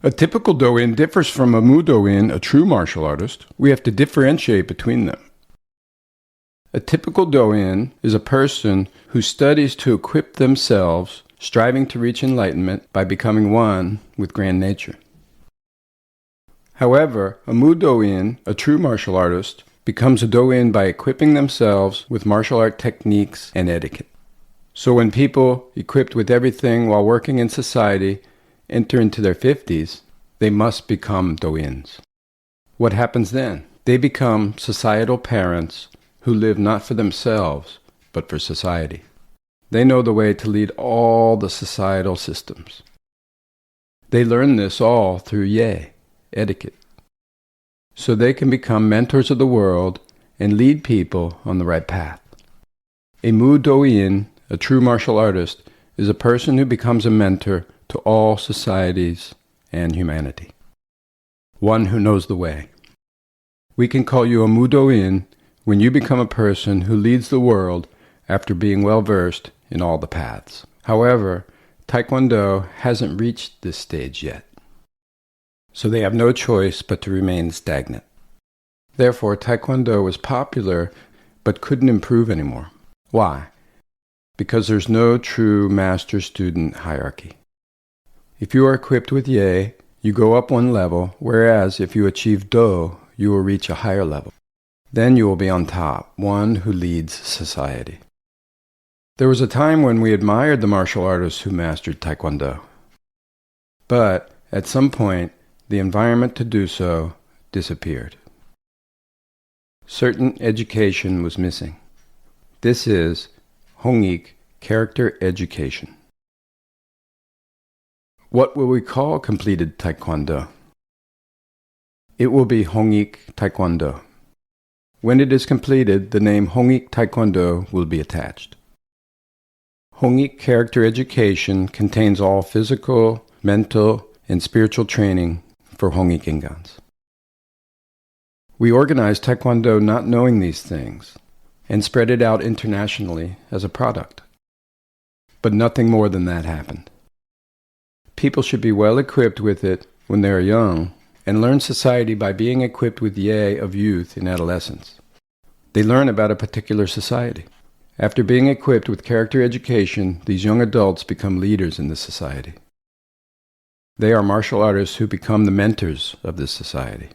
A typical Do-in differs from a Mu-Do-in, a true martial artist. We have to differentiate between them. A typical Do-in is a person who studies to equip themselves, striving to reach enlightenment by becoming one with grand nature. However, a Mu-Do-in, a true martial artist, becomes a Do-in by equipping themselves with martial art techniques and etiquette. So when people, equipped with everything while working in society, enter into their 50s, they must become Do-ins. What happens then? They become societal parents who live not for themselves, but for society. They know the way to lead all the societal systems. They learn this all through Ye, etiquette. So they can become mentors of the world and lead people on the right path. A Mu-Do-in, a true martial artist, is a person who becomes a mentor to all societies and humanity. One who knows the way. We can call you a Mu-Do-in when you become a person who leads the world after being well versed in all the paths. However, Taekwondo hasn't reached this stage yet. So they have no choice but to remain stagnant. Therefore, Taekwondo was popular but couldn't improve anymore. Why? Because there's no true master-student hierarchy. If you are equipped with Ye, you go up one level, whereas if you achieve Do, you will reach a higher level. Then you will be on top, one who leads society. There was a time when we admired the martial artists who mastered Taekwondo. But at some point, the environment to do so disappeared. Certain education was missing. This is Hongik, character education. What will we call completed Taekwondo? It will be Hongik Taekwondo. When it is completed, the name Hongik Taekwondo will be attached. Hongik character education contains all physical, mental, and spiritual training for Hongik Ingans. We organized Taekwondo not knowing these things and spread it out internationally as a product. But nothing more than that happened. People should be well equipped with it when they are young and learn society by being equipped with Ye of youth in adolescence. They learn about a particular society. After being equipped with character education, these young adults become leaders in this society. They are martial artists who become the mentors of this society.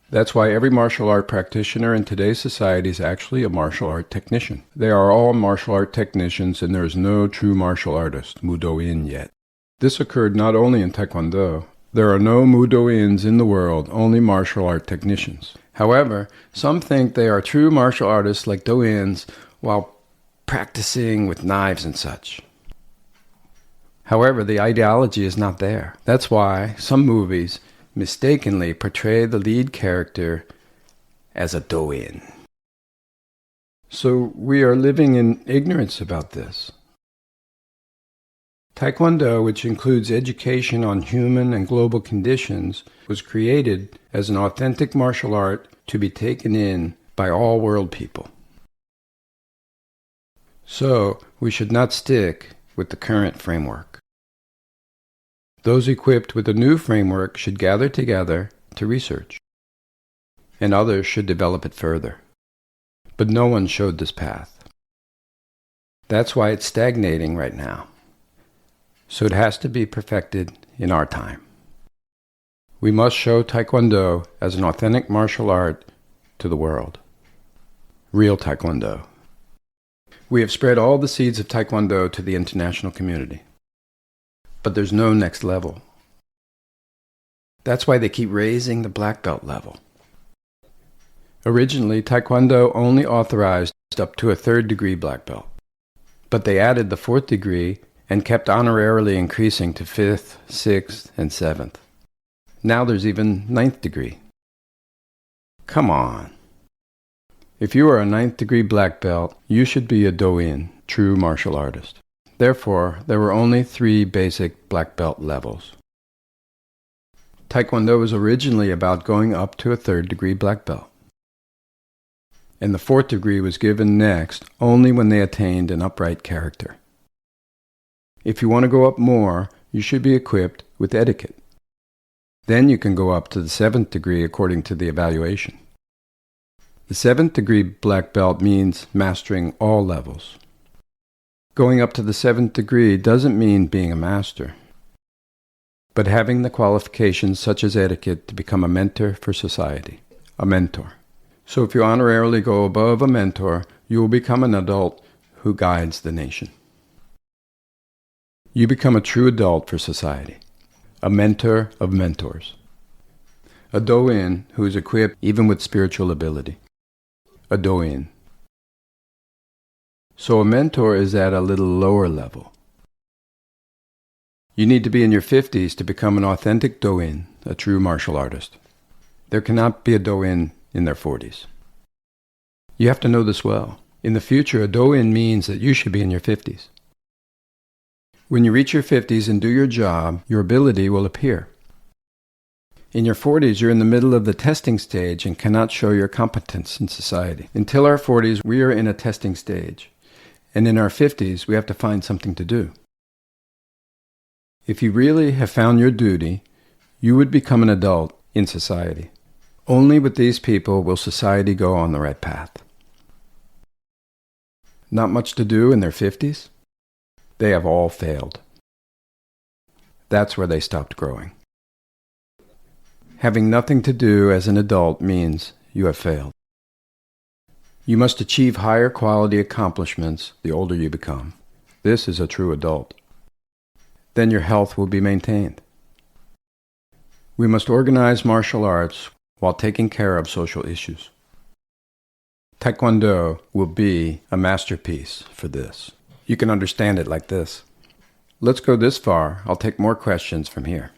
That's why every martial art practitioner in today's society is actually a martial art technician. They are all martial art technicians, and there is no true martial artist, Mu-Do-in, yet. This occurred not only in Taekwondo. There are no Mu-Do-ins in the world, only martial art technicians. However, some think they are true martial artists like Do-ins while practicing with knives and such. However, the ideology is not there. That's why some movies mistakenly portray the lead character as a Do-in. So we are living in ignorance about this. Taekwondo, which includes education on human and global conditions, was created as an authentic martial art to be taken in by all world people. So we should not stick with the current framework. Those equipped with a new framework should gather together to research, and others should develop it further. But no one showed this path. That's why it's stagnating right now. So it has to be perfected in our time. We must show Taekwondo as an authentic martial art to the world. Real Taekwondo. We have spread all the seeds of Taekwondo to the international community. But there's no next level. That's why they keep raising the black belt level. Originally, Taekwondo only authorized up to a 3rd degree black belt. But they added the 4th degree and kept honorarily increasing to 5th, 6th, and 7th. Now there's even 9th degree. Come on. If you are a 9th degree black belt, you should be a Do-in, true martial artist. Therefore, there were only 3 basic black belt levels. Taekwondo was originally about going up to a 3rd degree black belt. And the 4th degree was given next only when they attained an upright character. If you want to go up more, you should be equipped with etiquette. Then you can go up to the 7th degree according to the evaluation. The 7th degree black belt means mastering all levels. Going up to the 7th degree doesn't mean being a master, but having the qualifications such as etiquette to become a mentor for society, a mentor. So if you honorarily go above a mentor, you will become an adult who guides the nation. You become a true adult for society, a mentor of mentors, a doin who is equipped even with spiritual ability, a doin. So a mentor is at a little lower level. You need to be in your 50s to become an authentic doin, a true martial artist. There cannot be a doin in their 40s. You have to know this well. In the future, a doin means that you should be in your 50s. When you reach your 50s and do your job, your ability will appear. In your 40s, you're in the middle of the testing stage and cannot show your competence in society. Until our 40s, we are in a testing stage. And in our 50s, we have to find something to do. If you really have found your duty, you would become an adult in society. Only with these people will society go on the right path. Not much to do in their 50s? They have all failed. That's where they stopped growing. Having nothing to do as an adult means you have failed. You must achieve higher quality accomplishments the older you become. This is a true adult. Then your health will be maintained. We must organize martial arts while taking care of social issues. Taekwondo will be a masterpiece for this. You can understand it like this. Let's go this far. I'll take more questions from here.